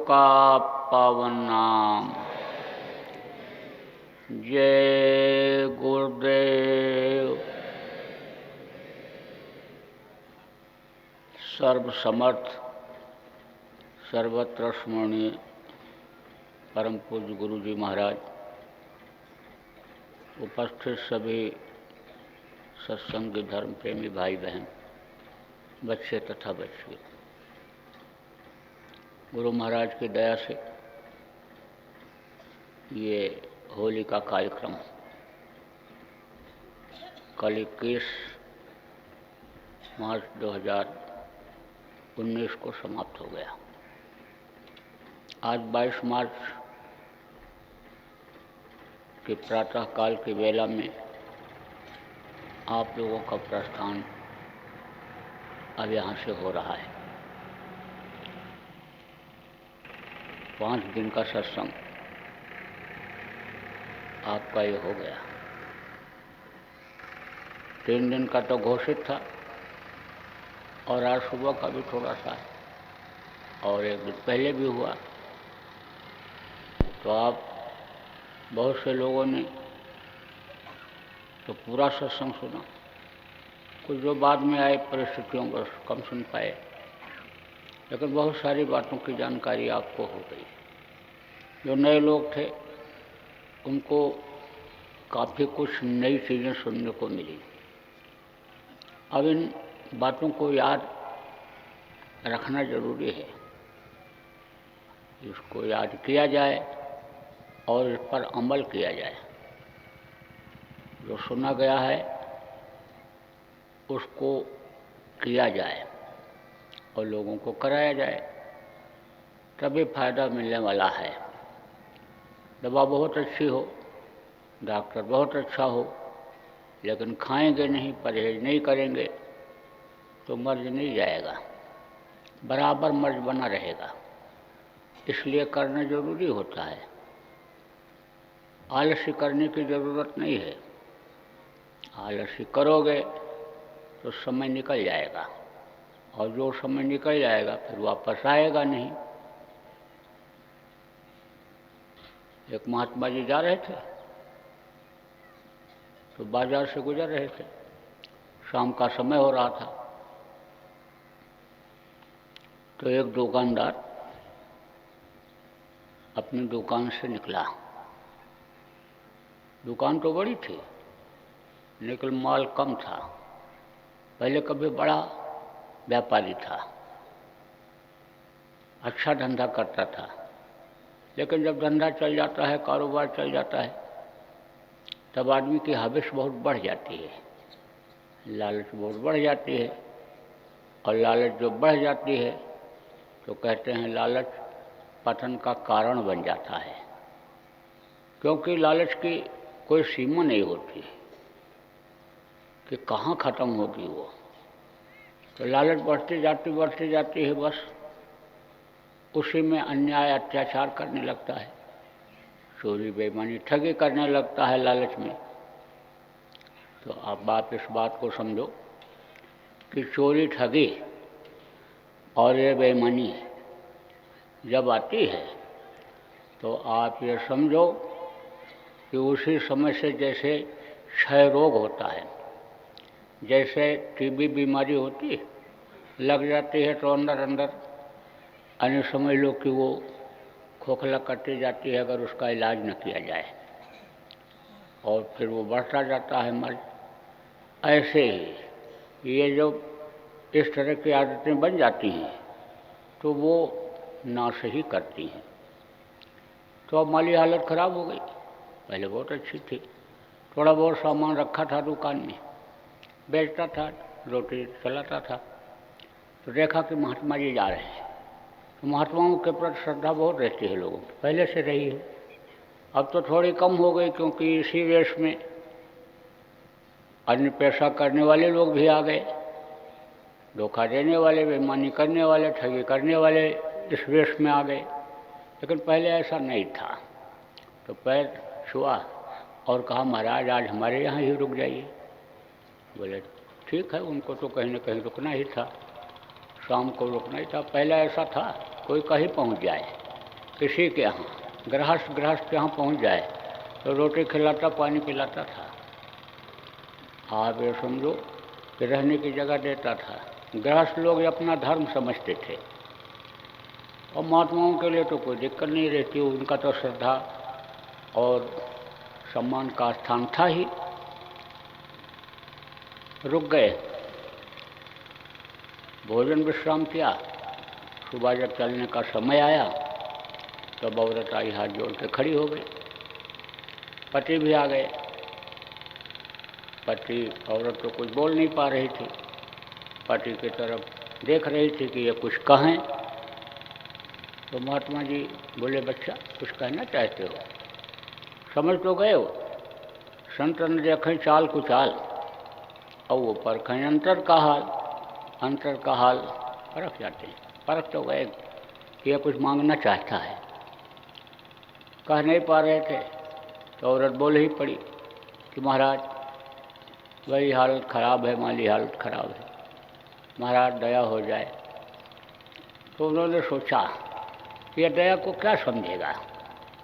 का पावन नाम। जय गुरुदेव। सर्वसमर्थ सर्वत्र स्मरणीय परम पूज्य गुरु जी महाराज, उपस्थित सभी सत्संग धर्म प्रेमी भाई बहन, बच्चे तथा बच्चियों, गुरु महाराज की दया से ये होली का कार्यक्रम कल 21 मार्च 2019 को समाप्त हो गया। आज 22 मार्च के प्रातःकाल की वेला में आप लोगों का प्रस्थान अब यहाँ से हो रहा है। 5 दिन का सत्संग आपका ये हो गया। 3 दिन का तो घोषित था और आज सुबह का भी थोड़ा सा है और 1 दिन पहले भी हुआ। तो आप बहुत से लोगों ने तो पूरा सत्संग सुना, कुछ जो बाद में आए परिस्थितियों पर कम सुन पाए, लेकिन बहुत सारी बातों की जानकारी आपको हो गई। जो नए लोग थे उनको काफ़ी कुछ नई चीज़ें सुनने को मिली। अब इन बातों को याद रखना जरूरी है, इसको याद किया जाए और इस पर अमल किया जाए। जो सुना गया है उसको किया जाए और लोगों को कराया जाए, तभी फायदा मिलने वाला है। दवा बहुत अच्छी हो, डॉक्टर बहुत अच्छा हो, लेकिन खाएंगे नहीं, परहेज नहीं करेंगे तो मर्ज नहीं जाएगा, बराबर मर्ज बना रहेगा। इसलिए करना जरूरी होता है। आलसी करने की ज़रूरत नहीं है। आलसी करोगे तो समय निकल जाएगा और जो समय निकल जाएगा फिर वापस आएगा नहीं। एक महात्मा जी जा रहे थे तो बाजार से गुजर रहे थे, शाम का समय हो रहा था। तो एक दुकानदार अपनी दुकान से निकला। दुकान तो बड़ी थी लेकिन माल कम था। पहले कभी बड़ा व्यापारी था, अच्छा धंधा करता था, लेकिन जब धंधा चल जाता है, कारोबार चल जाता है, तब आदमी की हविस बहुत बढ़ जाती है, लालच बहुत बढ़ जाती है। और लालच जो बढ़ जाती है तो कहते हैं लालच पतन का कारण बन जाता है, क्योंकि लालच की कोई सीमा नहीं होती कि कहाँ ख़त्म होगी वो। तो लालच बढ़ती जाती है, बस उसी में अन्याय अत्याचार करने लगता है, चोरी बेईमानी ठगी करने लगता है लालच में। तो आप इस बात को समझो कि चोरी ठगी और ये बेईमानी जब आती है तो आप ये समझो कि उसी समय से जैसे क्षय रोग होता है, जैसे टीबी बीमारी होती है, लग जाती है तो अंदर अंदर अन्य समझ लो कि वो खोखला करती जाती है अगर उसका इलाज न किया जाए, और फिर वो बढ़ता जाता है मर्ज। ऐसे ही ये जो इस तरह की आदतें बन जाती हैं तो वो नाश ही करती हैं। तो अब माली हालत ख़राब हो गई। पहले बहुत अच्छी थी, थोड़ा बहुत सामान रखा था दुकान में, बेचता था, रोटी चलाता था। तो देखा कि महात्मा जी जा रहे हैं। तो महात्माओं के प्रति श्रद्धा बहुत रहती है लोगों की, पहले से रही है। अब तो थोड़ी कम हो गई, क्योंकि इसी वेश में अन्य पैसा करने वाले लोग भी आ गए, धोखा देने वाले, बेईमानी करने वाले, ठगी करने वाले इस वेश में आ गए। लेकिन पहले ऐसा नहीं था। तो पैर छुआ और कहा, महाराज आज हमारे यहाँ ही रुक जाइए। बोले ठीक है, उनको तो कहीं न कहीं रुकना ही था, शाम को रुकना ही था। पहले ऐसा था कोई कहीं पहुँच जाए, किसी के यहाँ गृहस्थ के यहाँ पहुँच जाए तो रोटी खिलाता, पानी पिलाता था। आप ये समझो कि रहने की जगह देता था। गृहस्थ लोग अपना धर्म समझते थे और महात्माओं के लिए तो कोई दिक्कत नहीं रहती, उनका तो श्रद्धा और सम्मान का स्थान था ही। रुक गए, भोजन विश्राम किया। सुबह जब चलने का समय आया तब तो औरत आई, हाथ जोड़ के खड़ी हो गई। पति भी आ गए। पति औरत तो कुछ बोल नहीं पा रही थी, पति की तरफ देख रही थी कि ये कुछ कहें। तो महात्मा जी बोले, बच्चा कुछ कहना चाहते हो? समझ तो गए हो, संत न देखें चाल कुचाल और वो परखें अंतर का हाल। अंतर का हाल परख जाते हैं, परख तो गए कि यह कुछ मांगना चाहता है। कह नहीं पा रहे थे तो औरत बोल ही पड़ी कि महाराज वही हालत ख़राब है, माली हालत ख़राब है, महाराज दया हो जाए। तो उन्होंने सोचा कि यह दया को क्या समझेगा,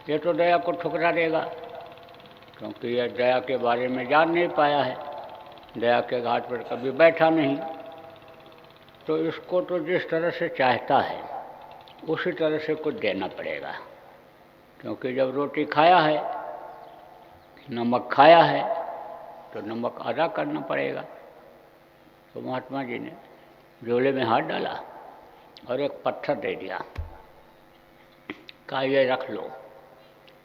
ये तो दया को ठुकरा देगा, क्योंकि यह दया के बारे में जान नहीं पाया है, दया के घाट पर कभी बैठा नहीं। तो इसको तो जिस तरह से चाहता है उसी तरह से कुछ देना पड़ेगा, क्योंकि जब रोटी खाया है, नमक खाया है, तो नमक अदा करना पड़ेगा। तो महात्मा जी ने झोले में हाथ डाला और एक पत्थर दे दिया, कहा ये रख लो,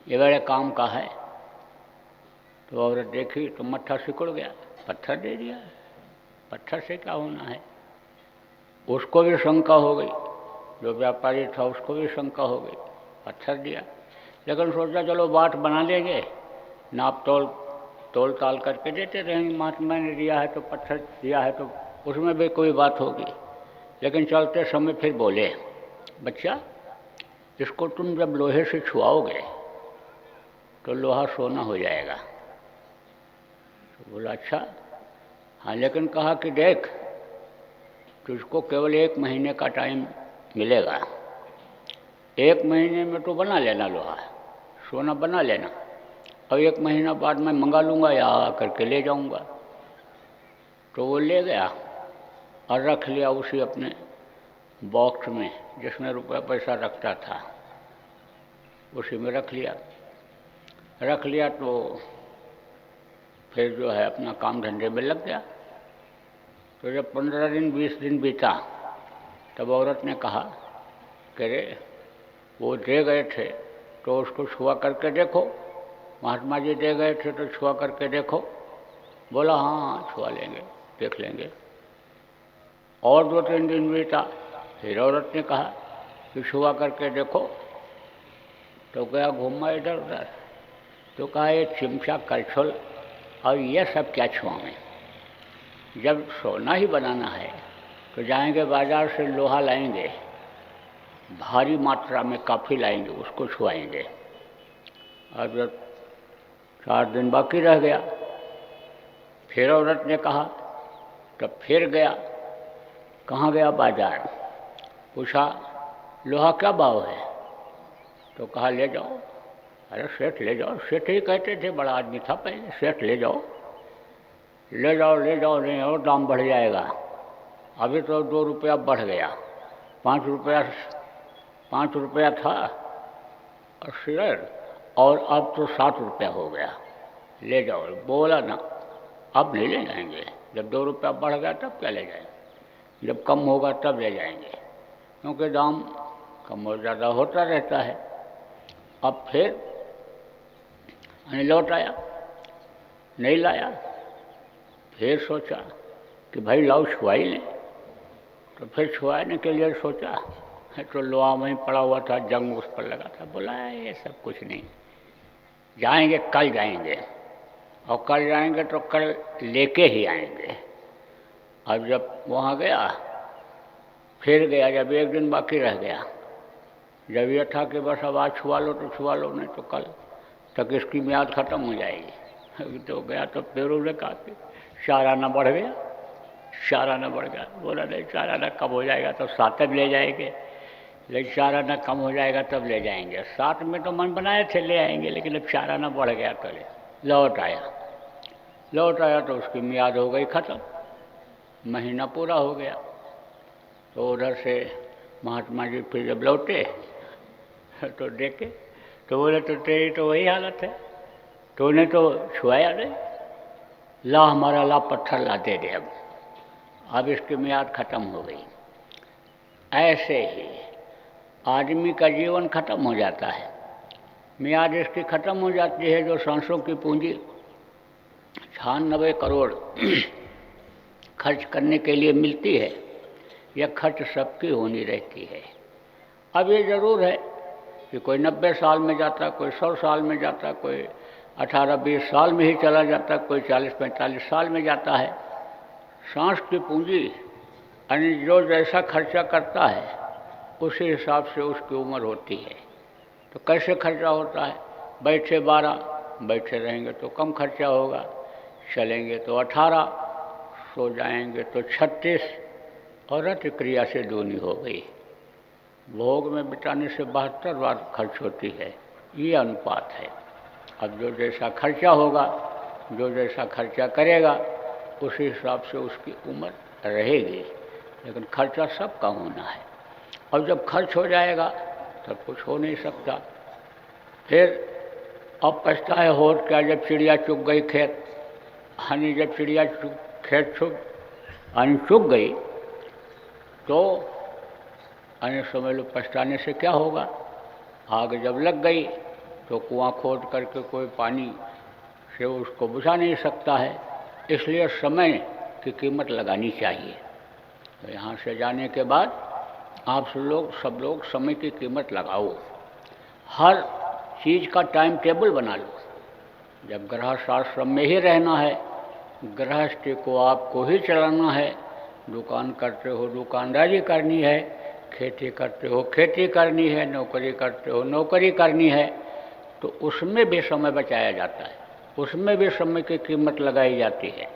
ये बड़े काम का है। तो औरत देखी तो मत्था सिकुड़ गया, पत्थर दे दिया, पत्थर से क्या होना है। उसको भी शंका हो गई, जो व्यापारी था उसको भी शंका हो गई, पत्थर दिया। लेकिन सोचा चलो बात बना लेंगे, नाप तोल ताल करके देते रहेंगे, महात्मा ने दिया है तो पत्थर दिया है तो उसमें भी कोई बात होगी। लेकिन चलते समय फिर बोले, बच्चा इसको तुम जब लोहे से छुआओगे तो लोहा सोना हो जाएगा। तो बोला अच्छा हाँ, लेकिन कहा कि देख तुझको केवल 1 महीने का टाइम मिलेगा, 1 महीने में तो बना लेना लोहा, सोना बना लेना, और 1 महीना बाद मैं मंगा लूँगा या करके ले जाऊँगा। तो वो ले गया और रख लिया उसी अपने बॉक्स में जिसमें रुपया पैसा रखता था, उसी में रख लिया। तो फिर जो है अपना काम धंधे में लग गया। तो जब 15 दिन 20 दिन बीता तब औरत ने कहा कि रे वो दे गए थे तो उसको छुआ करके देखो, महात्मा जी दे गए थे तो छुआ करके देखो। बोला हाँ छुआ लेंगे, देख लेंगे। और 2-3 दिन बीता, फिर औरत ने कहा कि छुआ करके देखो। तो गया घूमा इधर उधर, तो कहा ये चिमचा करछुल और ये सब क्या छुआएं, जब सोना ही बनाना है तो जाएंगे बाजार से लोहा लाएंगे, भारी मात्रा में काफ़ी लाएंगे, उसको छुआएंगे। और जब 4 दिन बाकी रह गया, फिर औरत ने कहा, तब फिर गया। कहाँ गया? बाजार। पूछा लोहा क्या भाव है? तो कहा ले जाओ। अरे सेठ ले जाओ, सेठ ही कहते थे, बड़ा आदमी था पहले, सेठ ले जाओ ले जाओ ले जाओ, नहीं और दाम बढ़ जाएगा। अभी तो 2 रुपया बढ़ गया, 5 रुपया था और शेयर, और अब तो 7 रुपया हो गया, ले जाओ। बोला ना अब नहीं ले जाएंगे, जब 2 रुपया बढ़ गया तब क्या ले जाएंगे, जब कम होगा तब ले जाएंगे, क्योंकि दाम कम और ज़्यादा होता रहता है। अब फिर लौट आया, नहीं लाया। फिर सोचा कि भाई लाओ छुआ ही लें। तो फिर छुआने के लिए सोचा, तो लोहा वहीं पड़ा हुआ था, जंग उस पर लगा था। बोला ये सब कुछ नहीं, जाएंगे कल जाएंगे, और कल जाएंगे तो कल लेके ही आएंगे। अब जब वहाँ गया, फिर गया, जब 1 दिन बाकी रह गया, जब यह था कि बस अब आज छुआ लो तो छुआ लो, नहीं तो कल तक इसकी म्याद खत्म हो जाएगी। तो गया तो फिर उन्होंने कहा कि 4 आना बढ़ गया, 4 आना बढ़ गया। बोला नहीं 4 आना कब हो जाएगा, तो 7 ले जाएंगे, लेकिन चाराना कम हो जाएगा तब ले जाएंगे। साथ में तो मन बनाए थे ले आएंगे, लेकिन अब चाराना बढ़ गया तो लौट आया तो उसकी मियाद हो गई ख़त्म, महीना पूरा हो गया। तो उधर से महात्मा जी फिर जब लौटे तो देखे तो बोले तो तेरी तो वही हालत है, तो उन्हें तो छुआया नहीं, ला हमारा ला पत्थर ला दे दे, अब इसकी मियाद ख़त्म हो गई। ऐसे ही आदमी का जीवन खत्म हो जाता है, मियाद इसकी ख़त्म हो जाती है। जो सांसों की पूंजी 96 करोड़ खर्च करने के लिए मिलती है, यह खर्च सबकी होनी रहती है। अब ये ज़रूर है कि कोई 90 साल में जाता, कोई 100 साल में जाता, कोई 18-20 साल में ही चला जाता, कोई 40-45 साल में जाता है। सांस की पूंजी यानी जो जैसा खर्चा करता है उसी हिसाब से उसकी उम्र होती है। तो कैसे खर्चा होता है? बैठे 12, बैठे रहेंगे तो कम खर्चा होगा, चलेंगे तो 18, सो जाएंगे तो 36, और रति क्रिया से दूनी हो गई। भोग में बिताने से 72 बार खर्च होती है, ये अनुपात है। अब जो जैसा खर्चा होगा, जो जैसा खर्चा करेगा, उसी हिसाब से उसकी उम्र रहेगी, लेकिन खर्चा सबका होना है। और जब खर्च हो जाएगा तब कुछ हो नहीं सकता। फिर अब पछताए होत क्या, जब चिड़िया चुग गई खेत, यानी जब चिड़िया खेत चुग गई तो अन्य समझ लो पछताने से क्या होगा। आग जब लग गई तो कुआं खोद करके कोई पानी से उसको बुझा नहीं सकता है, इसलिए समय की कीमत लगानी चाहिए। तो यहाँ से जाने के बाद आप सब लोग समय की कीमत लगाओ, हर चीज़ का टाइम टेबल बना लो। जब गृहस्थ आश्रम में ही रहना है, गृहस्थी को आपको ही चलाना है, दुकान करते हो दुकानदारी करनी है, खेती करते हो खेती करनी है, नौकरी करते हो नौकरी करनी है, तो उसमें भी समय बचाया जाता है, उसमें भी समय की कीमत लगाई जाती है।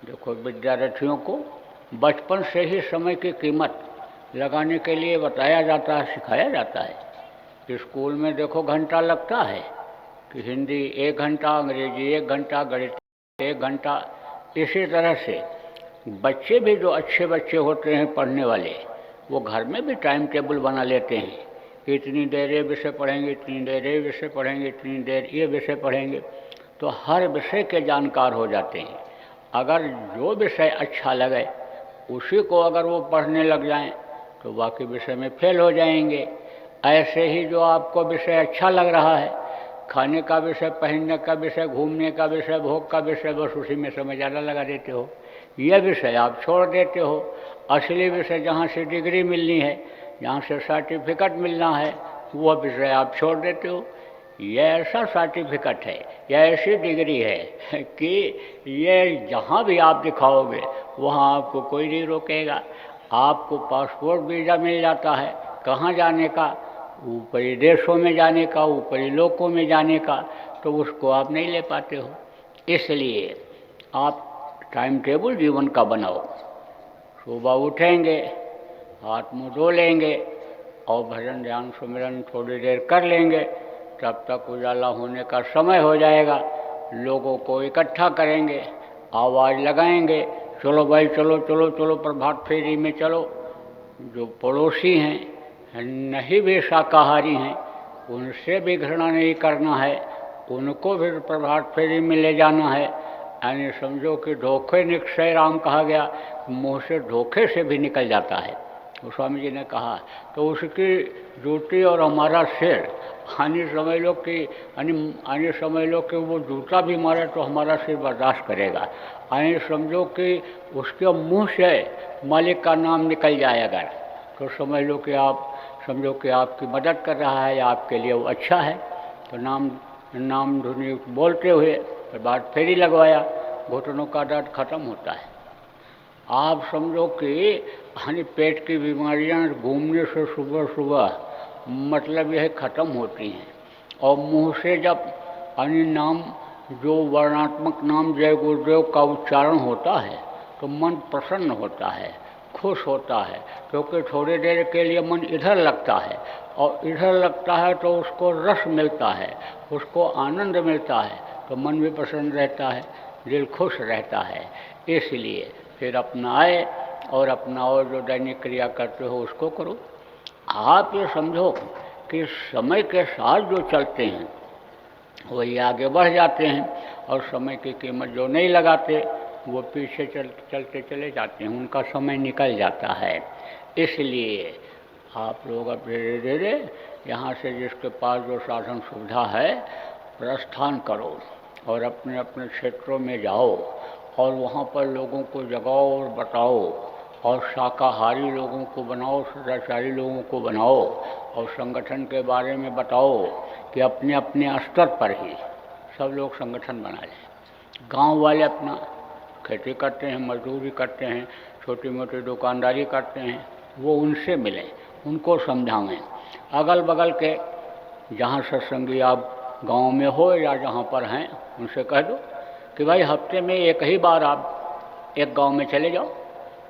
देखो विद्यार्थियों को बचपन से ही समय की कीमत लगाने के लिए बताया जाता है, सिखाया जाता है। स्कूल में देखो घंटा लगता है कि हिंदी 1 घंटा, अंग्रेजी 1 घंटा, गणित 1 घंटा। इसी तरह से बच्चे भी जो अच्छे बच्चे होते हैं पढ़ने वाले, वो घर में भी टाइम टेबल बना लेते हैं कि इतनी देर ये विषय पढ़ेंगे, इतनी देर ये विषय पढ़ेंगे, इतनी देर ये विषय पढ़ेंगे, तो हर विषय के जानकार हो जाते हैं। अगर जो विषय अच्छा लगे उसी को अगर वो पढ़ने लग जाएं तो बाकी विषय में फेल हो जाएंगे। ऐसे ही जो आपको विषय अच्छा लग रहा है, खाने का विषय, पहनने का विषय, घूमने का विषय, भोग का विषय, बस उसी में समय ज़्यादा लगा देते हो, यह विषय आप छोड़ देते हो। असली विषय जहाँ से डिग्री मिलनी है, जहाँ से सर्टिफिकेट मिलना है, वह विषय आप छोड़ देते हो। यह ऐसा सर्टिफिकेट है, यह ऐसी डिग्री है कि ये जहाँ भी आप दिखाओगे वहाँ आपको कोई नहीं रोकेगा। आपको पासपोर्ट वीज़ा मिल जाता है, कहाँ जाने का, ऊपरी देशों में जाने का, ऊपरी लोकों में जाने का, तो उसको आप नहीं ले पाते हो। इसलिए आप टाइम टेबल जीवन का बनाओ। सुबह उठेंगे, हाथ मुँह धो लेंगे और भजन ध्यान सुमिरन थोड़ी देर कर लेंगे, तब तक उजाला होने का समय हो जाएगा। लोगों को इकट्ठा करेंगे, आवाज़ लगाएंगे, चलो भाई चलो चलो चलो प्रभात फेरी में चलो। जो पड़ोसी हैं, नहीं भी शाकाहारी हैं, उनसे भी घृणा नहीं करना है, उनको भी प्रभात फेरी में ले जाना है। यानी समझो कि धोखे निक्षय राम कहा गया, मुँह से धोखे से भी निकल जाता है, तो स्वामी जी ने कहा। तो उसकी जूती और हमारा सिर, आने समझ लो कि वो जूता भी मारे तो हमारा सिर बर्दाश्त करेगा। आने समझो कि उसके मुंह से मालिक का नाम निकल जाए अगर, तो समझ लो कि आपकी मदद कर रहा है या आपके लिए वो अच्छा है। तो नाम धुनी बोलते हुए प्रभात फेरी लगवाया, घुटनों का दर्द खत्म होता है। आप समझो कि यानी पेट की बीमारियां घूमने से सुबह सुबह मतलब यह ख़त्म होती हैं। और मुंह से जब यानी नाम, जो वर्णात्मक नाम जय गुरुदेव का उच्चारण होता है तो मन प्रसन्न होता है, खुश होता है, क्योंकि थोड़ी देर के लिए मन इधर लगता है, और इधर लगता है तो उसको रस मिलता है, उसको आनंद मिलता है, तो मन भी प्रसन्न रहता है, दिल खुश रहता है। इसलिए फिर अपनाए और अपनाओ, जो दैनिक क्रिया करते हो उसको करो। आप ये समझो कि समय के साथ जो चलते हैं वही आगे बढ़ जाते हैं, और समय की कीमत जो नहीं लगाते वो पीछे चलते चले जाते हैं, उनका समय निकल जाता है। इसलिए आप लोग अब धीरे धीरे यहाँ से जिसके पास जो साधन सुविधा है प्रस्थान करो और अपने अपने क्षेत्रों में जाओ, और वहाँ पर लोगों को जगाओ और बताओ, और शाकाहारी लोगों को बनाओ, सदाचारी लोगों को बनाओ, और संगठन के बारे में बताओ कि अपने अपने स्तर पर ही सब लोग संगठन बना लें। गांव वाले अपना खेती करते हैं, मजदूरी करते हैं, छोटी मोटी दुकानदारी करते हैं, वो उनसे मिलें, उनको समझाएं। अगल बगल के जहाँ सत्संगी आप गांव में हो या जहाँ पर हैं उनसे कह दो कि भाई हफ्ते में एक ही बार आप एक गांव में चले जाओ,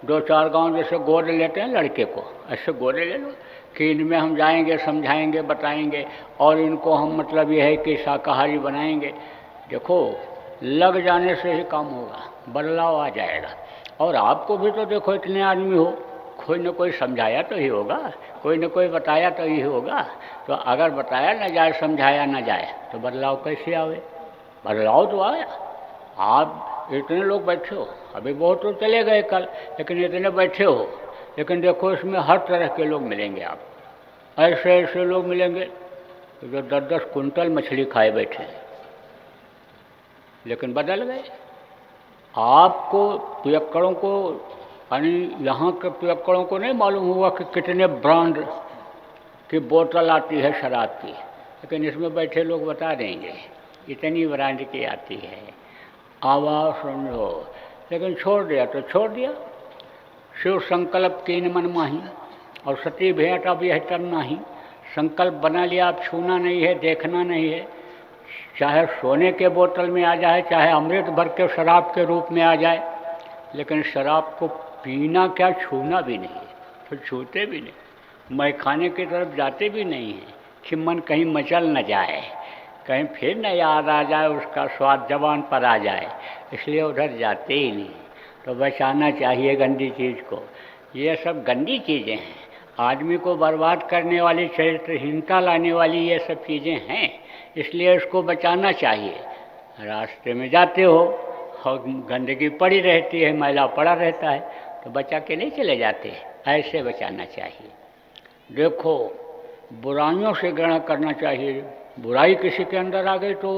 2-4 गांव जैसे गोद लेते हैं लड़के को, ऐसे गोदे ले लो कि इनमें हम जाएंगे, समझाएंगे, बताएंगे, और इनको हम मतलब ये है कि शाकाहारी बनाएंगे। देखो लग जाने से ही काम होगा, बदलाव आ जाएगा। और आपको भी तो देखो इतने आदमी हो, कोई न कोई समझाया तो ही होगा, कोई न कोई बताया तो ही होगा। तो अगर बताया न जाए, समझाया न जाए तो बदलाव कैसे आवे? बदलाव तो आया। आप इतने लोग बैठे हो, अभी बहुत तो चले गए कल, लेकिन इतने बैठे हो, लेकिन देखो इसमें हर तरह के लोग मिलेंगे। आप ऐसे ऐसे लोग मिलेंगे जो 10-10 कुंटल मछली खाए बैठे हैं, लेकिन बदल गए। आपको पियक्कड़ों को, यानी यहाँ के पियक्कड़ों को नहीं मालूम हुआ कि कितने ब्रांड की बोतल आती है शराब की, लेकिन इसमें बैठे लोग बता देंगे इतनी ब्रांड की आती है। आवाज़ समझो, लेकिन छोड़ दिया तो छोड़ दिया। शिव संकल्प कीन मन माही, और सती भेंट अब यह तन नाही। संकल्प बना लिया, अब छूना नहीं है, देखना नहीं है, चाहे सोने के बोतल में आ जाए, चाहे अमृत भर के शराब के रूप में आ जाए, लेकिन शराब को पीना क्या, छूना भी नहीं है, तो छूते भी नहीं, मैं खाने की तरफ जाते भी नहीं हैं कि मन कहीं मचल न जाए, कहीं फिर न याद आ जाए, उसका स्वाद जबान पर आ जाए, इसलिए उधर जाते ही नहीं। तो बचाना चाहिए गंदी चीज़ को। ये सब गंदी चीज़ें हैं, आदमी को बर्बाद करने वाली, चरित्रहीनता लाने वाली ये सब चीज़ें हैं, इसलिए इसको बचाना चाहिए। रास्ते में जाते हो और गंदगी पड़ी रहती है, मैला पड़ा रहता है, तो बचा के नहीं चले जाते, ऐसे बचाना चाहिए। देखो बुराइयों से घृणा करना चाहिए। बुराई किसी के अंदर आ गई तो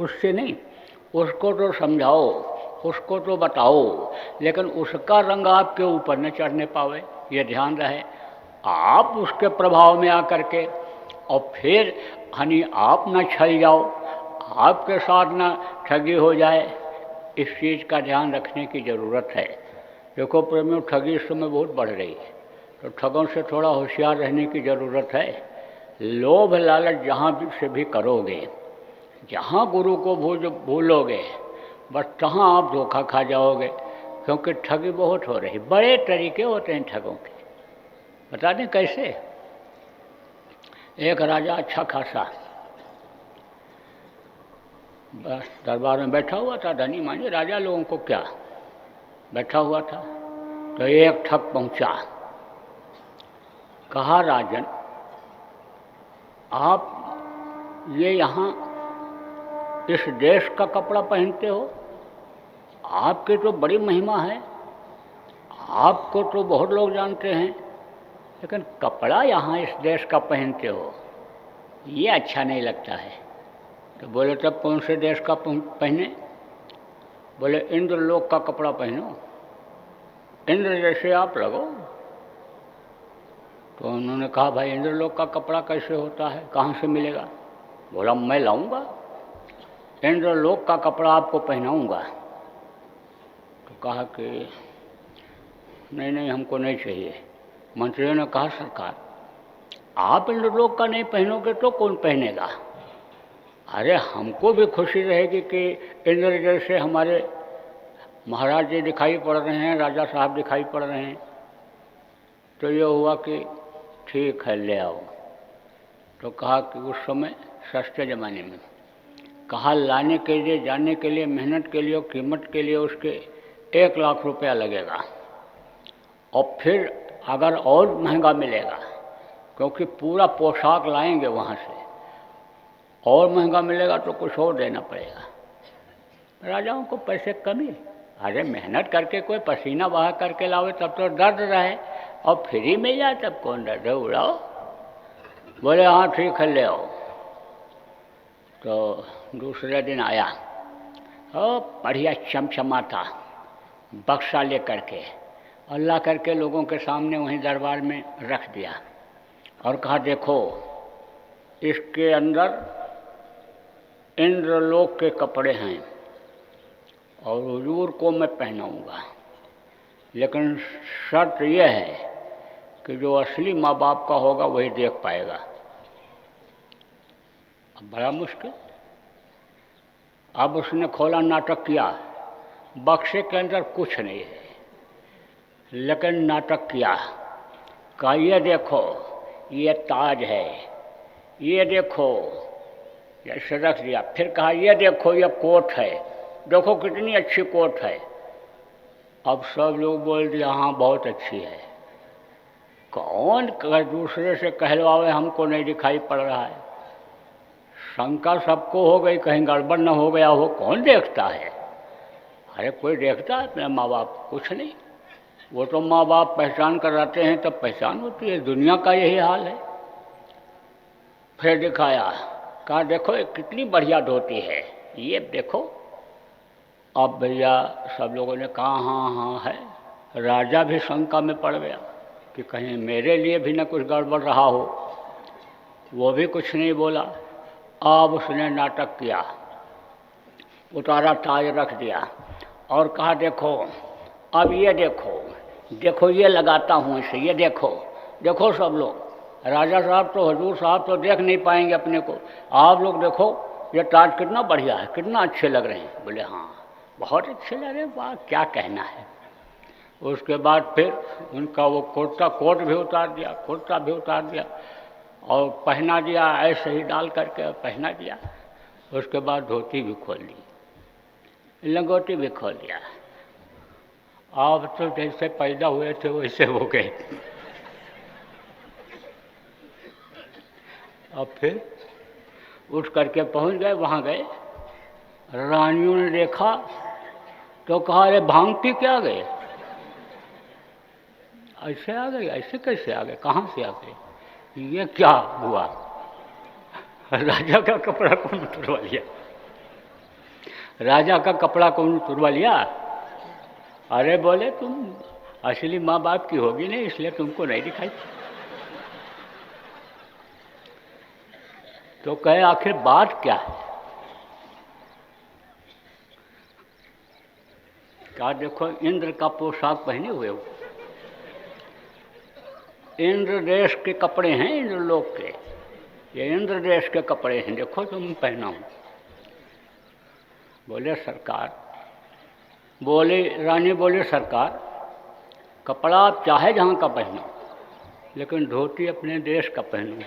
उससे नहीं, उसको तो समझाओ, उसको तो बताओ, लेकिन उसका रंग आपके ऊपर न चढ़ने पावे, ये ध्यान रहे। आप उसके प्रभाव में आकर के और फिर यानी आप न छल जाओ, आपके साथ न ठगी हो जाए, इस चीज़ का ध्यान रखने की ज़रूरत है। देखो प्रेमियों, ठगी इस समय बहुत बढ़ रही है, तो ठगों से थोड़ा होशियार रहने की ज़रूरत है। लोभ लालच जहाँ भी से भी करोगे, जहाँ गुरु को भूलोगे, बस तहाँ आप धोखा खा जाओगे, क्योंकि ठगी बहुत हो रही। बड़े तरीके होते हैं ठगों के, बता दें कैसे। एक राजा अच्छा खासा बस दरबार में बैठा हुआ था, धनी मानिए राजा लोगों को क्या, बैठा हुआ था, तो एक ठग पहुंचा। कहा राजन, आप ये यहाँ इस देश का कपड़ा पहनते हो, आपकी तो बड़ी महिमा है, आपको तो बहुत लोग जानते हैं, लेकिन कपड़ा यहाँ इस देश का पहनते हो, ये अच्छा नहीं लगता है। तो बोले तब कौन से देश का पहने? बोले इंद्र लोक का कपड़ा पहनो, इंद्र जैसे आप लगो। तो उन्होंने कहा भाई इंद्र लोक का कपड़ा कैसे होता है, कहाँ से मिलेगा? बोला मैं लाऊंगा, इंद्र लोक का कपड़ा आपको पहनाऊंगा। तो कहा कि नहीं नहीं, हमको नहीं चाहिए। मंत्रियों ने कहा सरकार आप इंद्र लोक का नहीं पहनोगे तो कौन पहनेगा? अरे हमको भी खुशी रहेगी कि इंद्र जैसे हमारे महाराज जी दिखाई पड़ रहे हैं, राजा साहब दिखाई पड़ रहे हैं, तो ये हुआ कि ठीक है ले आओ। तो कहा कि उस समय सस्ते ज़माने में कहा लाने के लिए, जाने के लिए, मेहनत के लिए और कीमत के लिए उसके 1 लाख रुपया लगेगा। और फिर अगर और महंगा मिलेगा, क्योंकि पूरा पोशाक लाएंगे वहाँ से, और महंगा मिलेगा तो कुछ और देना पड़ेगा। राजाओं को पैसे कमी, अरे मेहनत करके कोई पसीना बहा करके लावे तब तो दर्द रहे, और फ्री मिल जाए तब कौन दर्द है, उड़ाओ। बोले हाँ ठीक है ले आओ। तो दूसरे दिन आया, ओ बढ़िया चमचमाता बक्सा ले करके, और ला करके लोगों के सामने वहीं दरबार में रख दिया और कहा देखो इसके अंदर इंद्रलोक के कपड़े हैं और हुजूर को मैं पहनाऊंगा, लेकिन शर्त यह है कि जो असली माँ बाप का होगा वही देख पाएगा। अब बड़ा मुश्किल। अब उसने खोला, नाटक किया, बक्से के अंदर कुछ नहीं है, लेकिन नाटक किया। कहा ये देखो ये ताज है, ये देखो, ऐसे रख दिया। फिर कहा ये देखो ये कोट है, देखो कितनी अच्छी कोट है। अब सब लोग बोल दिया हाँ बहुत अच्छी है। कौन दूसरे से कहलवावे, हमको नहीं दिखाई पड़ रहा है। शंका सबको हो गई, कहीं गड़बड़ न हो गया हो, कौन देखता है। अरे कोई देखता है अपने माँ बाप, कुछ नहीं। वो तो माँ बाप पहचान कर आते हैं तब पहचान होती है, दुनिया का यही हाल है। फिर दिखाया, कहा देखो ये कितनी बढ़िया धोती है, ये देखो। अब भैया सब लोगों ने कहा हाँ हाँ है। राजा भी शंका में पड़ गया कि कहीं मेरे लिए भी न कुछ गड़बड़ रहा हो। वो भी कुछ नहीं बोला। अब उसने नाटक किया, उतारा ताज रख दिया और कहा देखो अब ये देखो, देखो ये लगाता हूँ इसे, ये देखो, देखो सब लोग। राजा साहब तो हजूर साहब तो देख नहीं पाएंगे अपने को, आप लोग देखो ये ताज कितना बढ़िया है, कितना अच्छे लग रहे हैं। बोले हाँ बहुत अच्छे लग रहे हैं, वाह क्या कहना है। उसके बाद फिर उनका वो कोट भी उतार दिया, कुर्ता भी उतार दिया और पहना दिया, ऐसे ही डाल करके पहना दिया। उसके बाद धोती भी खोल दी, लंगोटी भी खोल दिया। आप तो जैसे पैदा हुए थे वैसे हो गए। अब फिर उठ करके पहुंच गए, वहाँ गए। रानियों ने देखा तो कहा अरे भांग पी के आ गए, ऐसे आ गए, ऐसे कैसे आ गए, कहाँ से आ गए, ये क्या हुआ। राजा का कपड़ा कौन तुरवा लिया, राजा का कपड़ा कौन तुरवा लिया। अरे बोले तुम असली माँ बाप की होगी नहीं, इसलिए तुमको नहीं दिखाई। तो कहे आखिर बात क्या है। क्या देखो इंद्र का पोशाक पहने हुए हो, इंद्र देश के कपड़े हैं, इंद्र लोक के, ये इंद्र देश के कपड़े हैं, देखो तुम पहना हूं। बोले सरकार, बोले रानी, बोले सरकार कपड़ा आप चाहे जहाँ का पहनो, लेकिन धोती अपने देश का पहनो।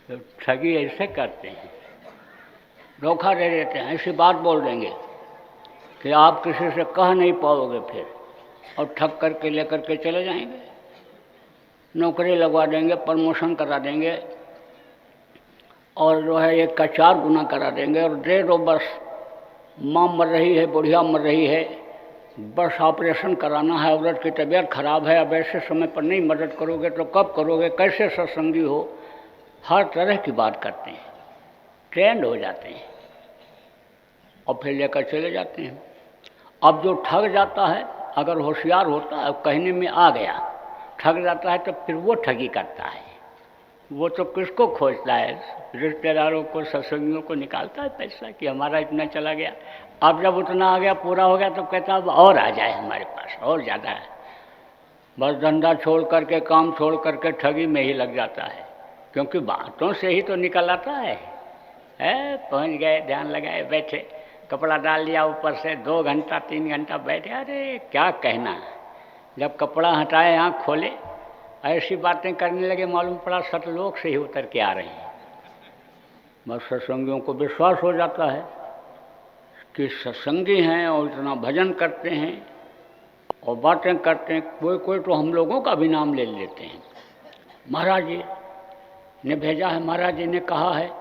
तो ठगी ऐसे करते हैं, धोखा दे देते हैं, ऐसी बात बोल देंगे कि आप किसी से कह नहीं पाओगे फिर, और ठग करके लेकर के चले जाएंगे, नौकरी लगवा देंगे, प्रमोशन करा देंगे, और जो है 1 का 4 गुना करा देंगे। और दे दो बस, माँ मर रही है, बुढ़िया मर रही है, बस ऑपरेशन कराना है, औरत की तबीयत खराब है, अब ऐसे समय पर नहीं मदद करोगे तो कब करोगे, कैसे सत्संगी हो। हर तरह की बात करते हैं, ट्रेंड हो जाते हैं और फिर लेकर चले जाते हैं। अब जो ठग जाता है, अगर होशियार होता है, कहने में आ गया, ठग जाता है, तो फिर वो ठगी करता है। वो तो किसको खोजता है, रिश्तेदारों को, सत्संगियों को निकालता है पैसा कि हमारा इतना चला गया। अब जब उतना आ गया, पूरा हो गया, तो कहता है अब और आ जाए हमारे पास, और ज़्यादा है। बस धंधा छोड़ करके, काम छोड़ करके ठगी में ही लग जाता है, क्योंकि बातों से ही तो निकल आता है। पहुँच गए, ध्यान लगाए बैठे, कपड़ा डाल लिया ऊपर से, 2 घंटा 3 घंटा बैठे। अरे क्या कहना, जब कपड़ा हटाए आँख खोले ऐसी बातें करने लगे, मालूम पड़ा सतलोक से ही उतर के आ रहे हैं। बस सत्संगियों को विश्वास हो जाता है कि सत्संगी हैं और इतना भजन करते हैं और बातें करते हैं। कोई कोई तो हम लोगों का भी नाम ले लेते हैं, महाराज जी ने भेजा है, महाराज जी ने कहा है,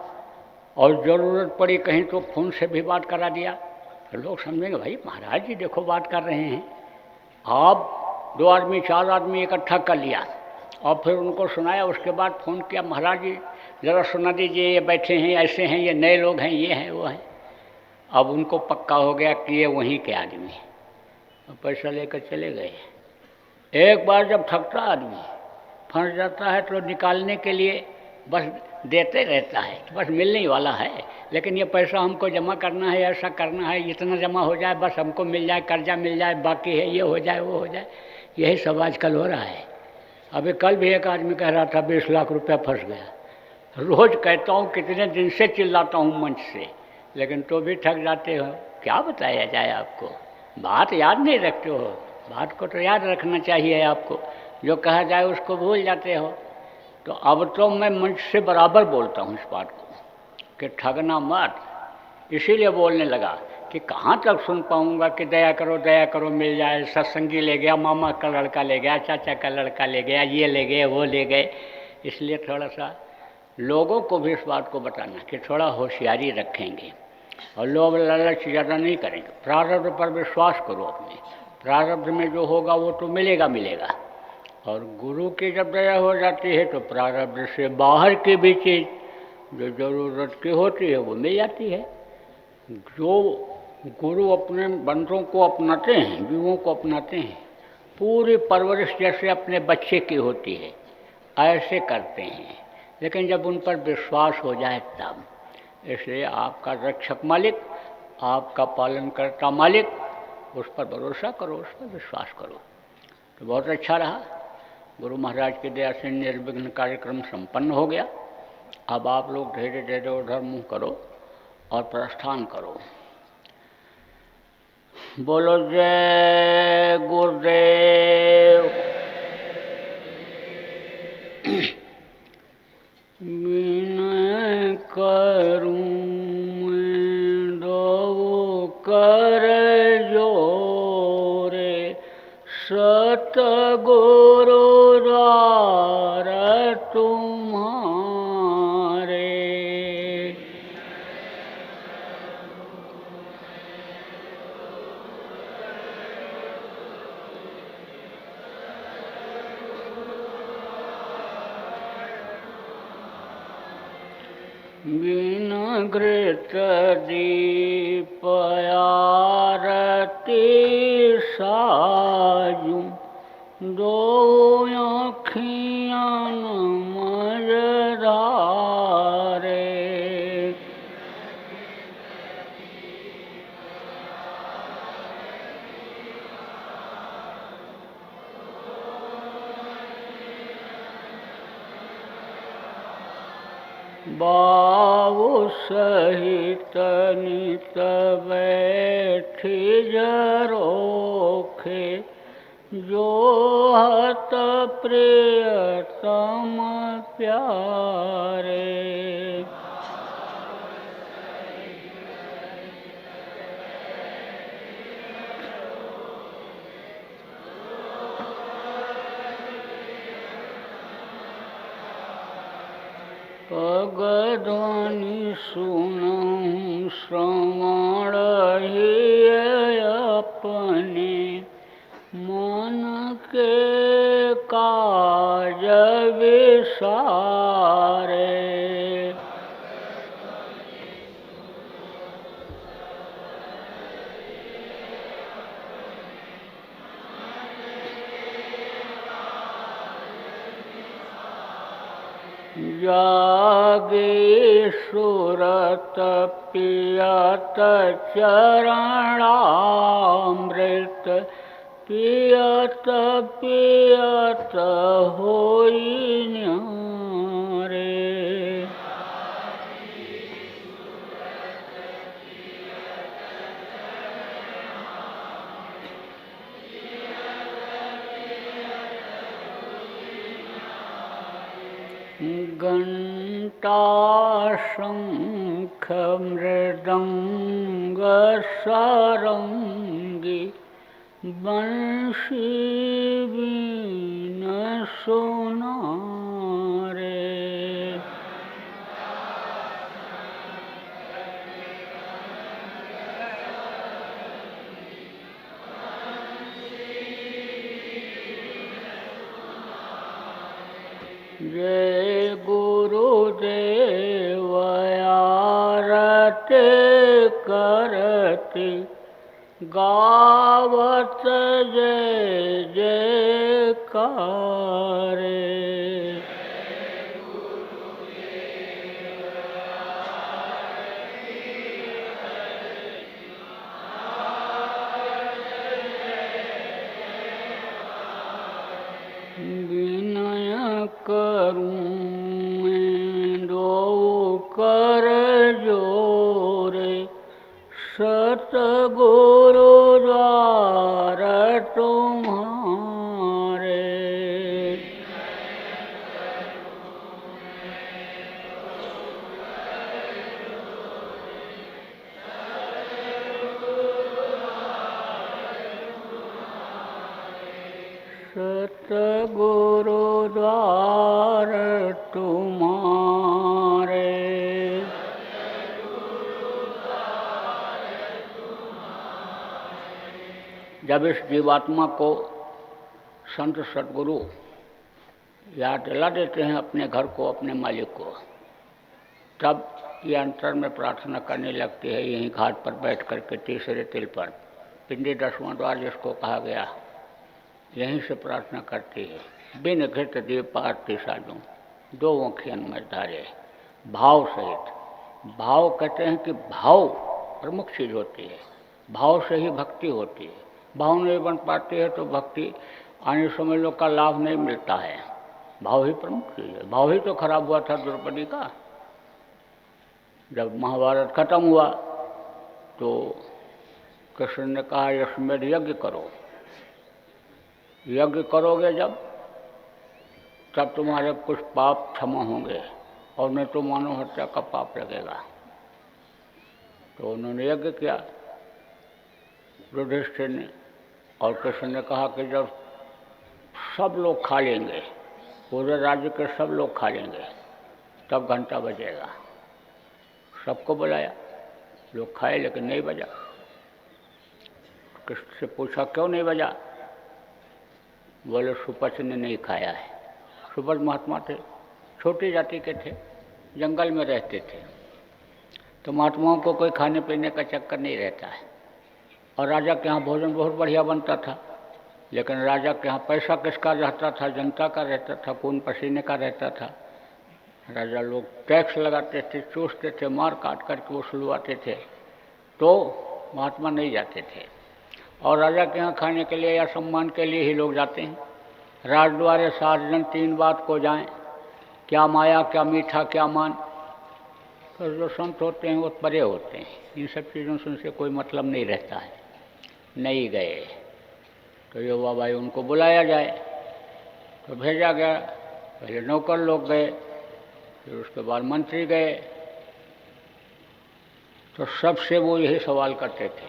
और ज़रूरत पड़ी कहीं तो फ़ोन से भी बात करा दिया। तो लोग समझेंगे भाई महाराज जी देखो बात कर रहे हैं। आप 2 आदमी 4 आदमी इकट्ठा कर लिया और फिर उनको सुनाया, उसके बाद फ़ोन किया, महाराज जी ज़रा सुना दीजिए, ये बैठे हैं, ऐसे हैं, ये नए लोग हैं, ये हैं वो हैं। अब उनको पक्का हो गया कि ये वहीं के आदमी हैं, और पैसा लेकर चले गए। एक बार जब थकता आदमी फंस जाता है तो निकालने के लिए बस देते रहता है कि बस मिलने ही वाला है, लेकिन ये पैसा हमको जमा करना है, ऐसा करना है, इतना जमा हो जाए बस हमको मिल जाए, कर्जा मिल जाए, बाकी है ये हो जाए वो हो जाए। यही सब आजकल हो रहा है। अभी कल भी एक आदमी कह रहा था 20 लाख रुपया फंस गया। रोज़ कहता हूँ, कितने दिन से चिल्लाता हूँ मंच से, लेकिन तो भी थक जाते हो। क्या बताया जाए आपको, बात याद नहीं रखते हो। बात को तो याद रखना चाहिए आपको, जो कहा जाए उसको भूल जाते हो। तो अब तो मैं मंच से बराबर बोलता हूँ इस बात को कि ठगना मत। इसीलिए बोलने लगा कि कहाँ तक सुन पाऊँगा कि दया करो मिल जाए। सत्संगी ले गया, मामा का लड़का ले गया, चाचा का लड़का ले गया, ये ले गए वो ले गए। इसलिए थोड़ा सा लोगों को भी इस बात को बताना कि थोड़ा होशियारी रखेंगे और लोभ लालच ज़्यादा नहीं करेंगे। प्रारब्ध पर विश्वास करो अपने, प्रारब्ध में जो होगा वो तो मिलेगा मिलेगा। और गुरु की जब दया हो जाती है तो प्रारब्ध से बाहर की भी चीज़ जो ज़रूरत की होती है वो मिल जाती है। जो गुरु अपने बंदों को अपनाते हैं, जीवों को अपनाते हैं, पूरी परवरिश जैसे अपने बच्चे की होती है ऐसे करते हैं, लेकिन जब उन पर विश्वास हो जाए तब। इसलिए आपका रक्षक मालिक, आपका पालन करता मालिक, उस पर भरोसा करो, उस पर विश्वास करो। तो बहुत अच्छा रहा, गुरु महाराज की दया से निर्विघ्न कार्यक्रम संपन्न हो गया। अब आप लोग धीरे धीरे उधर मुँह करो और प्रस्थान करो। बोलो जय गुरुदेव। विनय करूं मैं दो कर जोरे, सतगुरु द्वार तुम्हारे। विनघृत दीप आरती साजूं, दो आँखियाँ मझधारे। बाबू सहित नित बैठी जरोखे, जो हत प्रियतम प्यारे। पगध्वनि सुनहुं श्रवण ही अपने, मन के काज विसारे। जागे सुरत पियत चरणामृत, पियत पियत होई न्यारे। घंटा शंख मृदंग सारंगी बंशी बीन सोनारे। जय गुरुदेव आरती करती गावत जय जयकारे। विनय करूं मैं दो कर जोरे, सतगुरु द्वार तुम्हारे। सतगुरु द्वार तुम्हारे। जब इस जीवात्मा को संत सतगुरु याद दिला देते हैं अपने घर को, अपने मालिक को, तब ये अंतर में प्रार्थना करने लगती है। यहीं घाट पर बैठ करके तीसरे तिल पर पिंडी 10वां द्वार जिसको कहा गया, यहीं से प्रार्थना करती है। बिन घृत दीप आरती साधु दो मुखियन में धारे, भाव सहित। भाव कहते हैं कि भाव प्रमुख चीज होती है, भाव से ही भक्ति होती है। भाव नहीं बन पाती है तो भक्ति आने समय लोग का लाभ नहीं मिलता है। भाव ही प्रमुख चीज है। भाव ही तो खराब हुआ था द्रौपदी का। जब महाभारत खत्म हुआ तो कृष्ण ने कहा यशमेध यज्ञ करो। यज्ञ करोगे जब, तब तुम्हारे कुछ पाप क्षमा होंगे, और नहीं तो मानव हत्या का पाप लगेगा। तो उन्होंने यज्ञ किया युधिष्ठिर ने, और कृष्ण ने कहा कि जब सब लोग खा लेंगे, पूरे राज्य के सब लोग खा लेंगे, तब घंटा बजेगा। सबको बुलाया, लोग खाए लेकिन नहीं बजा। कृष्ण से पूछा क्यों नहीं बजा? बोले सुपच ने नहीं खाया है। सुपच महात्मा थे, छोटी जाति के थे, जंगल में रहते थे, तो महात्माओं को कोई खाने पीने का चक्कर नहीं रहता है। और राजा के यहाँ भोजन बहुत बढ़िया बनता था, लेकिन राजा के यहाँ पैसा किसका रहता था? जनता का रहता था, खून पसीने का रहता था। राजा लोग टैक्स लगाते थे, चूसते थे, मार काट करके वसूलवाते थे, तो महात्मा नहीं जाते थे। और राजा के यहाँ खाने के लिए या सम्मान के लिए ही लोग जाते हैं। राजद्वारे 7 जन 3 बात को जाएं, क्या माया, क्या मीठा, क्या मान। तो जो संत होते हैं वो परे होते हैं, इन सब चीज़ों से उनसे कोई मतलब नहीं रहता है। नहीं गए तो युवा भाई उनको बुलाया जाए, तो भेजा गया। पहले नौकर लोग गए, फिर उसके बाद मंत्री गए। तो सबसे वो यही सवाल करते थे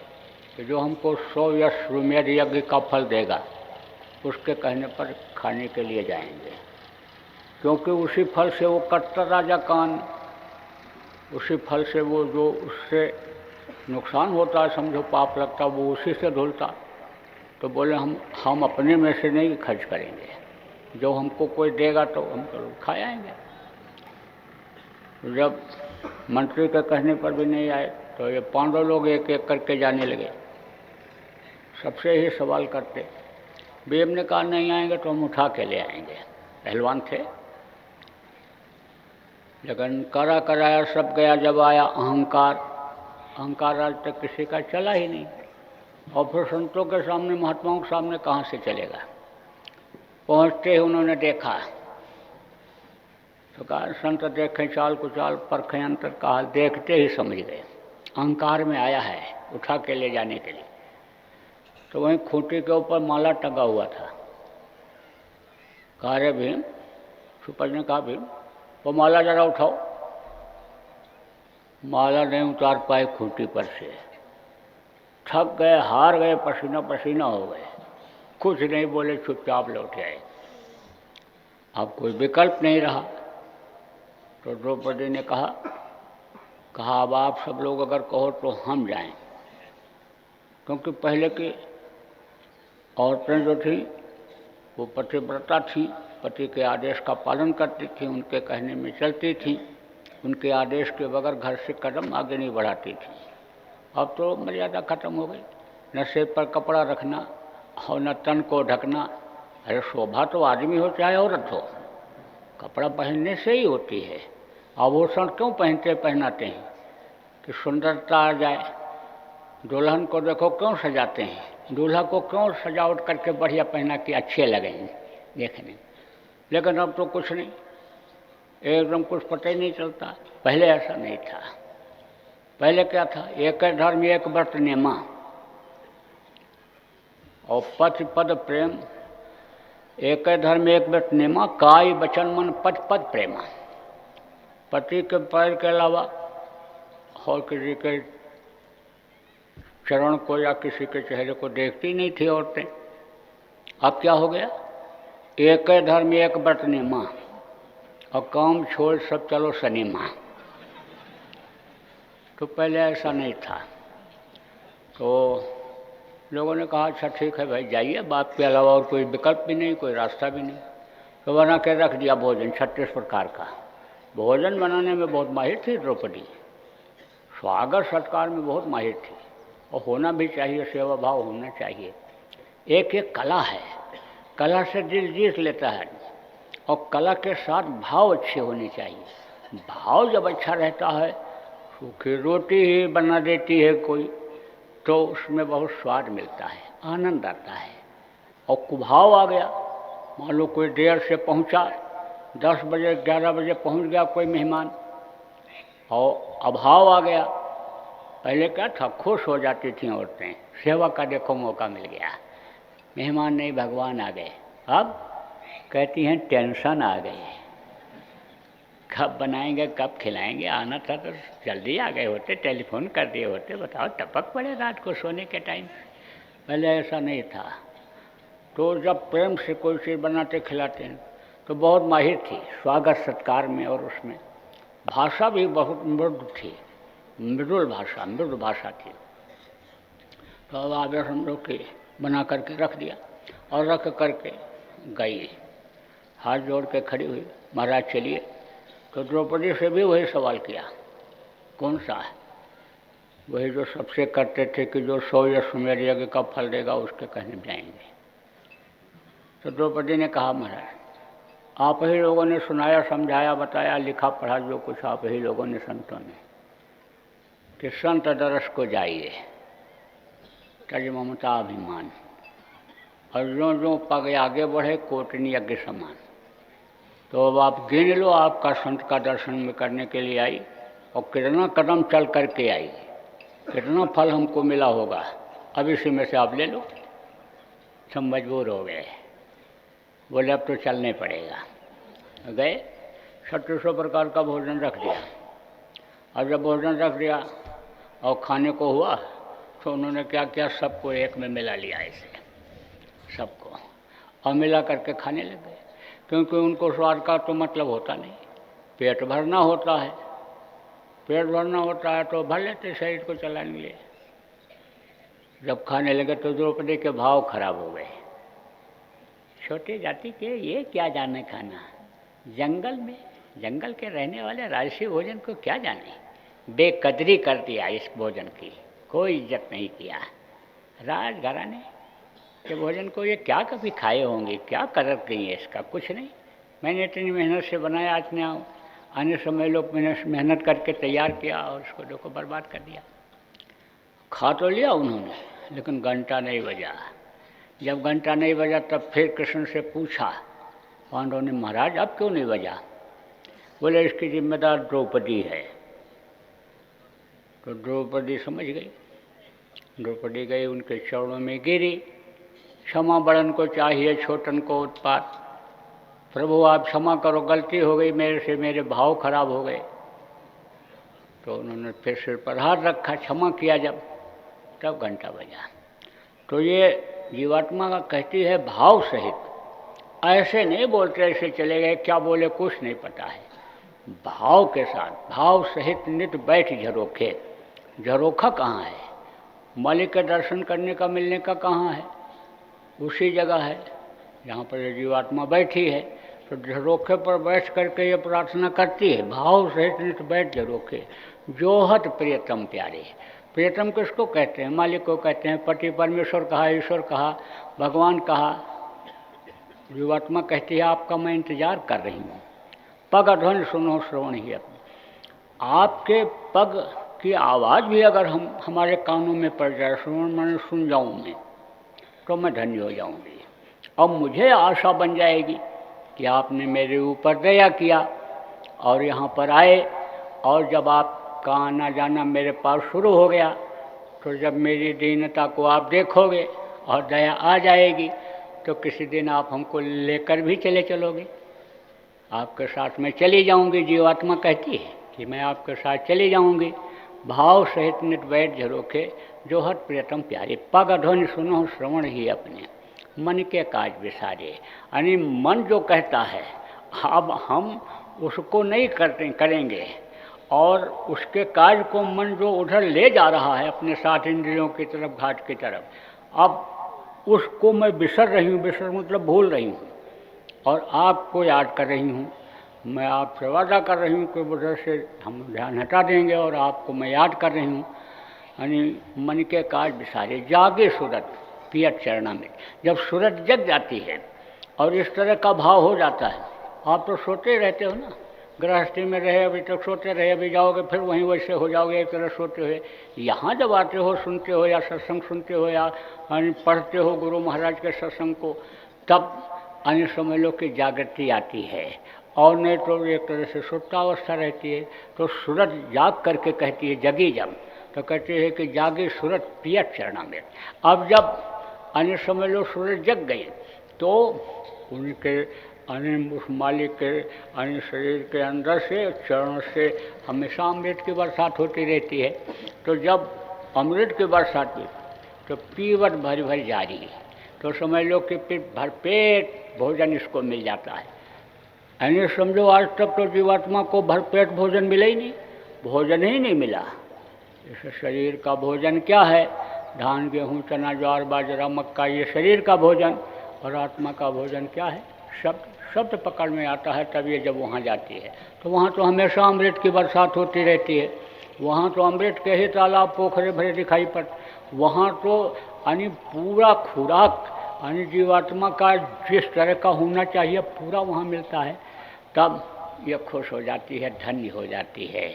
कि जो हमको 100 अश्वमेध यज्ञ का फल देगा, उसके कहने पर खाने के लिए जाएंगे, क्योंकि उसी फल से वो कटता राजा कान, उसी फल से वो जो उससे नुकसान होता है, समझो पाप लगता, वो उसी से धुलता। तो बोले हम अपने में से नहीं खर्च करेंगे, जो हमको कोई देगा तो हम तो खा आएंगे। जब मंत्री के कहने पर भी नहीं आए तो ये पांडव लोग एक एक करके जाने लगे, सबसे ही सवाल करते। भीम ने कहा नहीं आएंगे तो हम उठा के ले आएंगे, पहलवान थे। लेकिन करा कराया सब गया। जब आया अहंकार, अहंकार आज तक किसी का चला ही नहीं, और फिर संतों के सामने, महात्माओं के सामने कहाँ से चलेगा। पहुँचते ही उन्होंने देखा तो कहा संत देखें चाल कुचाल, परखें अंतर काल। देखते ही समझ गए अहंकार में आया है उठा के ले जाने के लिए। तो वहीं खूंटी के ऊपर माला टंगा हुआ था। कहा रे भीम, सुपज ने कहा भीम वो माला जरा उठाओ। माला नहीं उतार पाए खूंटी पर से, थक गए, हार गए, पसीना पसीना हो गए, कुछ नहीं बोले, चुपचाप लौट आए। अब कोई विकल्प नहीं रहा तो द्रौपदी ने कहा अब आप सब लोग अगर कहो तो हम जाएं, क्योंकि पहले की औरतें जो थी वो पतिव्रता थी, पति के आदेश का पालन करती थी, उनके कहने में चलती थी, उनके आदेश के बगैर घर से कदम आगे नहीं बढ़ाती थी। अब तो मर्यादा खत्म हो गई, न सिर पर कपड़ा रखना और न तन को ढकना। अरे शोभा तो आदमी हो चाहे औरत हो, कपड़ा पहनने से ही होती है। आभूषण क्यों पहनाते हैं कि सुंदरता आ जाए। दुल्हन को देखो क्यों सजाते हैं, दूल्हा को क्यों सजावट करके बढ़िया पहना के अच्छे लगेंगे देखने। लेकिन अब तो कुछ नहीं, एकदम कुछ पता ही नहीं चलता। पहले ऐसा नहीं था। पहले क्या था, एक धर्म एक व्रत नेमा और पति पद प्रेम। एक धर्म एक व्रत नेमा, काय वचन मन पद पद प्रेमा। पति के पैर के अलावा और किसी के चरण को या किसी के चेहरे को देखती नहीं थी औरतें। अब क्या हो गया, एक धर्म एक व्रत नेमा और काम छोड़ सब चलो सनेमा। तो पहले ऐसा नहीं था। तो लोगों ने कहा अच्छा ठीक है भाई जाइए, बाप के अलावा और कोई विकल्प भी नहीं, कोई रास्ता भी नहीं। तो बना के रख दिया भोजन 36 प्रकार का। भोजन बनाने में बहुत माहिर थी द्रौपदी, स्वागत सत्कार में बहुत माहिर थी, और होना भी चाहिए, सेवा भाव होना चाहिए। एक एक कला है, कला से दिल जीत लेता है, और कला के साथ भाव अच्छे होने चाहिए। भाव जब अच्छा रहता है, सूखी रोटी ही बना देती है कोई, तो उसमें बहुत स्वाद मिलता है, आनंद आता है। और कुभाव आ गया, मान लो कोई देर से पहुंचा, 10 बजे 11 बजे पहुंच गया कोई मेहमान, और अभाव आ गया। पहले क्या था, खुश हो जाती थी औरतें, सेवा का देखो मौका मिल गया, मेहमान नहीं भगवान आ गए। अब कहती हैं टेंशन आ गई, कब बनाएंगे कब खिलाएंगे, आना था तो जल्दी आ गए होते, टेलीफोन कर दिए होते, बताओ टपक पड़े रात को सोने के टाइम। पहले ऐसा नहीं था। तो जब प्रेम से कोई चीज़ बनाते खिलाते हैं तो बहुत माहिर थी स्वागत सत्कार में, और उसमें भाषा भी बहुत मृदु थी, मृदुल भाषा, मृदु भाषा थी। तो अब आगे हम लोग के बना करके रख दिया, और रख करके गई, हाथ जोड़ के खड़ी हुई, महाराज चलिए। तो द्रौपदी से भी वही सवाल किया, कौन सा है? वही जो सबसे करते थे कि जो 100 अश्वमेध यज्ञ का फल देगा उसके कहने जाएंगे। तो द्रौपदी ने कहा महाराज आप ही लोगों ने सुनाया, समझाया, बताया, लिखा पढ़ा, जो कुछ आप ही लोगों ने संतों ने, कि संत दरस को जाइए तज ममता अभिमान, और जो जो पग आगे बढ़े कोटनी यज्ञ समान। तो अब आप गिन लो, आपका संत का दर्शन में करने के लिए आई, और कितना कदम चल करके आई, कितना फल हमको मिला होगा, अब इसी में से आप ले लो। सब मजबूर हो गए, बोले अब तो चलने पड़ेगा। गए, 3600 प्रकार का भोजन रख दिया। और जब भोजन रख दिया और खाने को हुआ, तो उन्होंने क्या किया, सबको एक में मिला लिया, ऐसे सबको, और मिला करके खाने लग गए। क्योंकि उनको स्वाद का तो मतलब होता नहीं, पेट भरना होता है। पेट भरना होता है तो भर लेते शरीर को चलाने के लिए। जब खाने लगे तो द्रौपदी के भाव खराब हो गए। छोटे जाति के ये क्या जाने खाना, जंगल में, जंगल के रहने वाले राजसी भोजन को क्या जाने, बेकदरी कर दिया इस भोजन की, कोई इज्जत नहीं किया। राजघराने के भोजन को ये क्या कभी खाए होंगे, क्या कदर की है इसका, कुछ नहीं। मैंने इतनी मेहनत से बनाया, इतने आने समय लोग मेहनत करके तैयार किया, और उसको देखो बर्बाद कर दिया। खा तो लिया उन्होंने, लेकिन घंटा नहीं बजा। जब घंटा नहीं बजा तब फिर कृष्ण से पूछा पांडवों ने, महाराज अब क्यों नहीं बजा? बोले इसकी जिम्मेदार द्रौपदी है। तो द्रौपदी समझ गई, द्रौपदी गई, उनके चरणों में गिरी, क्षमा बड़न को चाहिए छोटन को उत्पात, प्रभु आप क्षमा करो, गलती हो गई मेरे से, मेरे भाव खराब हो गए। तो उन्होंने फिर सिर पर हाथ रखा, क्षमा किया जब, तब घंटा बजा। तो ये जीवात्मा का कहती है भाव सहित, ऐसे नहीं बोलते ऐसे चले गए, क्या बोले कुछ नहीं पता है। भाव के साथ, भाव सहित नित बैठ झरोखे। झरोखा कहाँ है? मालिक के दर्शन करने का, मिलने का कहाँ है? उसी जगह है जहाँ पर ये जीवात्मा बैठी है। तो झरोखे पर बैठ करके ये प्रार्थना करती है, भाव सहित नित बैठ झरोखे, जोहत प्रियतम प्यारे। प्रियतम किसको कहते हैं? मालिक को कहते हैं। पति परमेश्वर कहा, ईश्वर कहा, भगवान कहा। जीवात्मा कहती है आपका मैं इंतजार कर रही हूँ। पग अध्वनि सुनो श्रवण ही अपने। आपके पग की आवाज़ भी अगर हमारे कानों में पड़ जाए, श्रवण मैंने सुन जाऊँ मैं, तो मैं धन्य हो जाऊँगी। अब मुझे आशा बन जाएगी कि आपने मेरे ऊपर दया किया और यहाँ पर आए, और जब आपका आना जाना मेरे पास शुरू हो गया, तो जब मेरी दीनता को आप देखोगे और दया आ जाएगी, तो किसी दिन आप हमको लेकर भी चले चलोगे, आपके साथ में चली जाऊंगी। जीवात्मा कहती है कि मैं आपके साथ चली जाऊंगी। भाव सहित नित बैठ झरोखे, जोहत प्रियतम प्यारे। पग अध्वनि सुनो श्रवण ही अपने, मन के काज विसारे। यानी मन जो कहता है, अब हम उसको नहीं करेंगे, और उसके काज को मन जो उधर ले जा रहा है अपने साथ इंद्रियों की तरफ, घाट की तरफ, अब उसको मैं बिसर रही हूँ। बिसर मतलब भूल रही हूँ, और आपको याद कर रही हूँ। मैं आपसे वादा कर रही हूँ कि उधर से हम ध्यान हटा देंगे और आपको मैं याद कर रही हूँ। यानी मन के काज विसारे, जागे सूरत पियत चरणा में। जब सूरत जग जाती है और इस तरह का भाव हो जाता है, आप तो सोते रहते हो ना, गृहस्थी में रहे अभी तक सोते रहे, अभी जाओगे फिर वहीं वैसे हो जाओगे, एक तरह सोते हुए। यहाँ जब आते हो, सुनते हो या सत्संग सुनते हो या पढ़ते हो गुरु महाराज के सत्संग को, तब अन्य समझ लो कि जागृति आती है, और नहीं तो एक तरह से सुप्तावस्था रहती है। तो सूरत जाग करके कहती है, जगी जब, तो कहते हैं कि जागे सूरत पियत चरणा में। अब जब अन्य समझ लो सूरज जग गई, तो उनके अन्य उस मालिक के अन्य शरीर के अंदर से, चरणों से हमेशा अमृत की बरसात होती रहती है। तो जब अमृत की बरसात हुई, तो पीवट भरी भरी जारी है। तो समझ लो कि फिर भरपेट भोजन इसको मिल जाता है। यानी समझो आज तक तो जीवात्मा को भरपेट भोजन मिला ही नहीं, भोजन ही नहीं मिला। इस शरीर का भोजन क्या है? धान, गेहूँ, चना, ज्वार, बाजरा, मक्का, ये शरीर का भोजन। और आत्मा का भोजन क्या है? शब्द। शब्द पकड़ में आता है तब ये जब वहाँ जाती है, तो वहाँ तो हमेशा अमृत की बरसात होती रहती है। वहाँ तो अमृत के ही तालाब पोखरे भरे दिखाई पड़ते। वहाँ तो यानी पूरा खुराक, यानी जीवात्मा का जिस तरह का होना चाहिए पूरा वहाँ मिलता है। तब ये खुश हो जाती है, धन्य हो जाती है।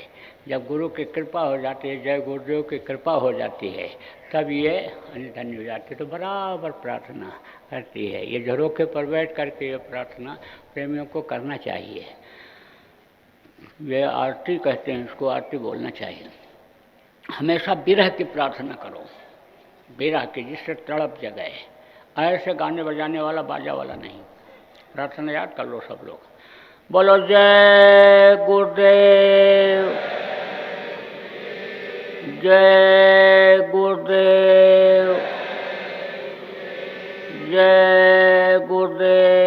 जब गुरु की कृपा हो जाती है, जय गुरुदेव की कृपा हो जाती है, तब ये धन्य हो जाती है। तो बराबर प्रार्थना करती है। ये झरोखे पर बैठ करके ये प्रार्थना प्रेमियों को करना चाहिए। वे आरती कहते हैं, इसको आरती बोलना चाहिए। हमेशा विरह की प्रार्थना करो, विरह की, जिससे तड़प जगाए। ऐसे गाने बजाने वाला, बाजा वाला नहीं। प्रार्थना याद कर लो सब लोग। बोलो जय गुरुदेव, जय गुरुदेव, जय गुरुदेव।